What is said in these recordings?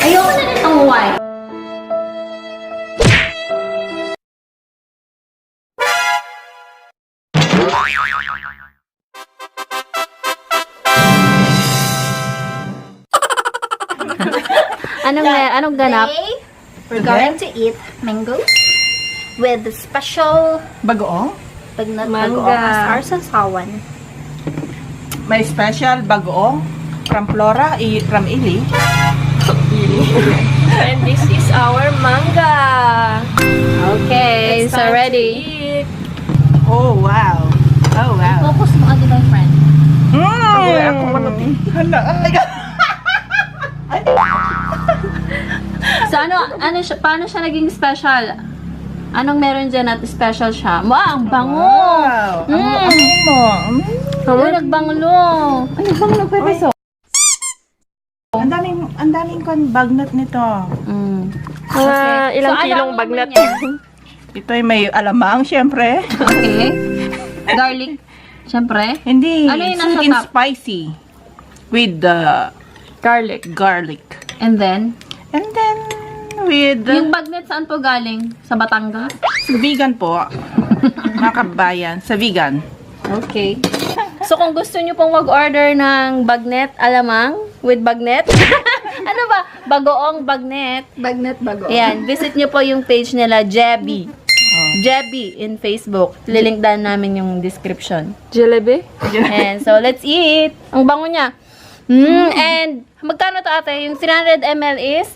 Ayoko na nitong white. Anong ganap? Today, we're going to eat mangoes with the special Bagoong? bagnat Mangga. bagoong as our sasawan. May special bagoong from Flora, from Ili. And this is our manga. Okay, Let's so start ready. Oh, wow. Oh, wow. Focus mo agad, my friend. Ako manati. Hala, ay. So ano siya, paano siya naging special? Anong meron dyan at special siya? Wow, ang bango! Wow. Amoy mo. Ay, nagbanglo. Ay, nagbanglo pa peso. Ang daming bagnat nito. Ilang kilong bagnat? Ito ay may alamang, syempre. Okay. Garlic. Siyempre. Hindi, Ano yung nasa sweet and top? spicy. With the Garlic. garlic. And then, And then, with yung bagnet saan po galing? Sa Batangas? vegan po. Mga kabayan, sa vegan. Okay. So, kung gusto nyo pong mag-order ng bagnet alamang with bagnet, ano ba? Bagoong bagnet. Bagnet bagoong. Ayan, visit nyo po yung page nila, Jebby. Jebby in Facebook. Lilink down namin yung description. Jalebi? And so, let's eat. Ang bango niya. And, magkano to ate? Yung 300 ml is?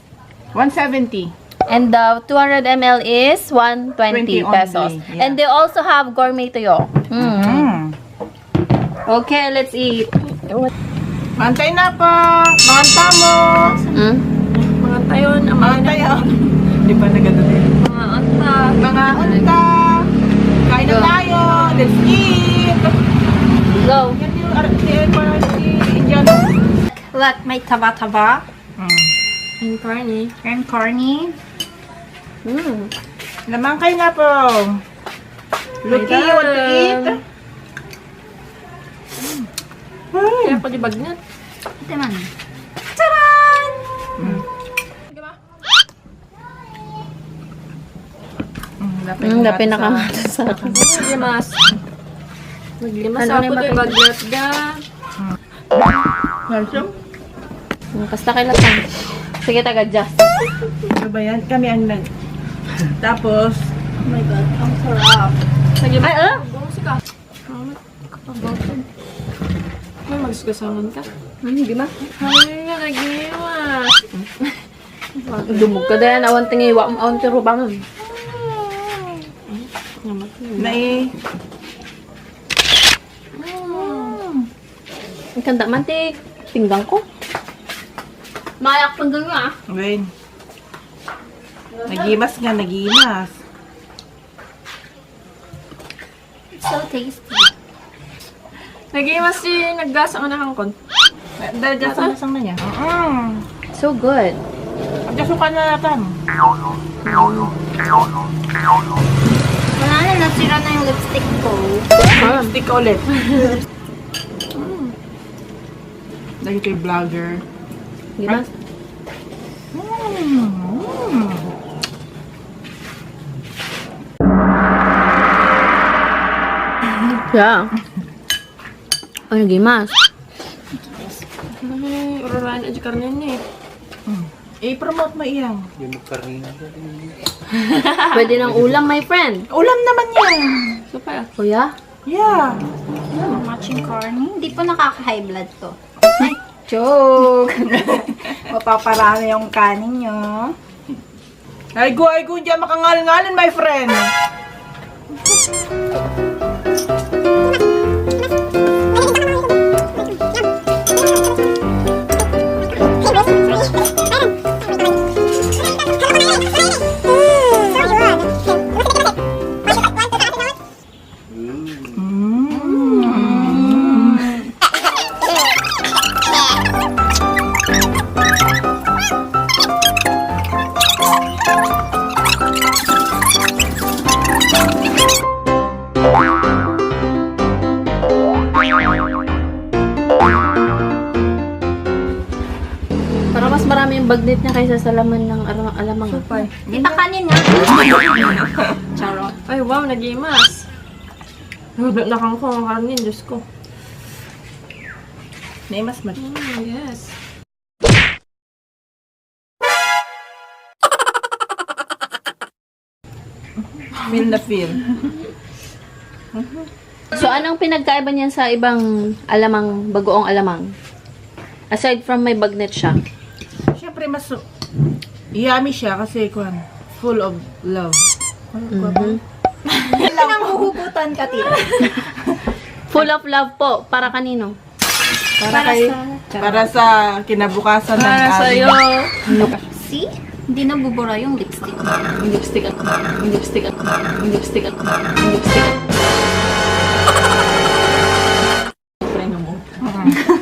170. And the 200 ml is 120 20 only, pesos. yeah. And they also have gourmet tuyo. Okay, let's eat. Mantay na po. Manta mo. Mga tayon, ang mga Mantay oh. Di ba nagano'n? mga anta. Mga unta. Kain na tayo. Let's eat. Go. Yan yung Indian. Look, may taba-taba And carne. and corny. Naman kayo na po. Lucky, you want to eat? Kaya pa di bagnat. Ito man. Na pinakamata sa akin. Naglimas. Naglimas Ano ako na di yung bagnat ga. Welcome. Basta kailan. Sige, taga-adjust. Ano ba yan? Kami ang nag... Tapos, Oh my God, ang sarap. Naglimas. Ay, Bumsi ka. Kapag-bottom. May magsugasangan ka. Hindi ba? Ay, nga, naglimas. Dumog ka din. Awan tingi. Awan tiro ba nun? nai... Ang kanda mantik. Pinggang ko. Mayak pinggang nga. Wait. Nagimas nga, nagimas. It's so tasty. Naglimas si naggasa ka na hangkon. Dasang na niya. So good. Pagkasukan na natin. Wala na, nasira na yung lipstick ko. Stick ulit. Dahil kay vlogger. Di ba? Yeah. Ano gimas? Ay, ururaan na di karne niya eh. I-promote mo iyang. Pwede ng ulam, my friend. Ulam naman yan. So pa. Kuya? Yeah. Matching corny. Hindi po nakaka-high blood to. Joke. Mapaparami yung kanin nyo. Ay go, dyan makangal-ngalin, my friend. bagnet niya kaysa sa laman ng alamang. Super. Di ba kanin nga? Charot. Ay, wow, nagimas. Hubit na kang ko ang karnin, Diyos ko. Naimas man. Yes. Feel na feel. So, anong pinagkaiba niyan sa ibang alamang, bagoong alamang? Aside from may bagnet siya. Siyempre, mas yummy siya kasi full of love. Pinanghuhugutan ka, tita. Full of love po. Para kanino? Para sa kinabukasan ng Para sa'yo. See? Hindi nabubura yung lipstick. Yung lipstick ako. Yung lipstick ako. Yung lipstick ako. Yung lipstick ako.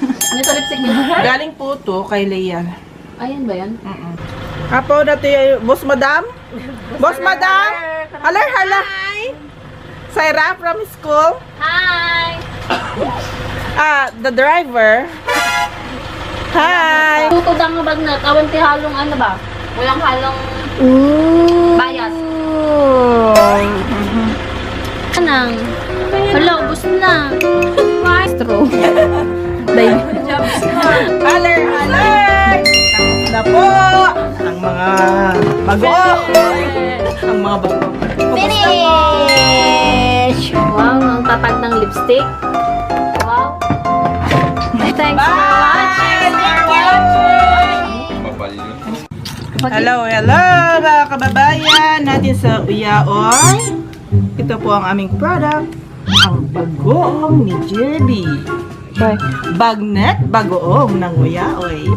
Ano ito lipstick niya? Galing po to kay Leia. Ayan ba yan? Apo dati, Boss Madam? Boss Madam? Hello, hello. Saira from school. Hi! The driver. Hi. Tutod ang bagnet. Awan ti halong ano ba? Walang halong bias. Anang? Hala, ubos na. Straw. Baby. Alert, alert. Tapos na po ang mga bago. Ang mga bago. Finish! Wow, ang tatag ng lipstick. Wow. Thanks for watching. Hello, hello mga kababayan natin sa Uyaoy. Ito po ang aming product. Ang bagoong ni Jerby. Bagnet bagoong ng Uyaoy.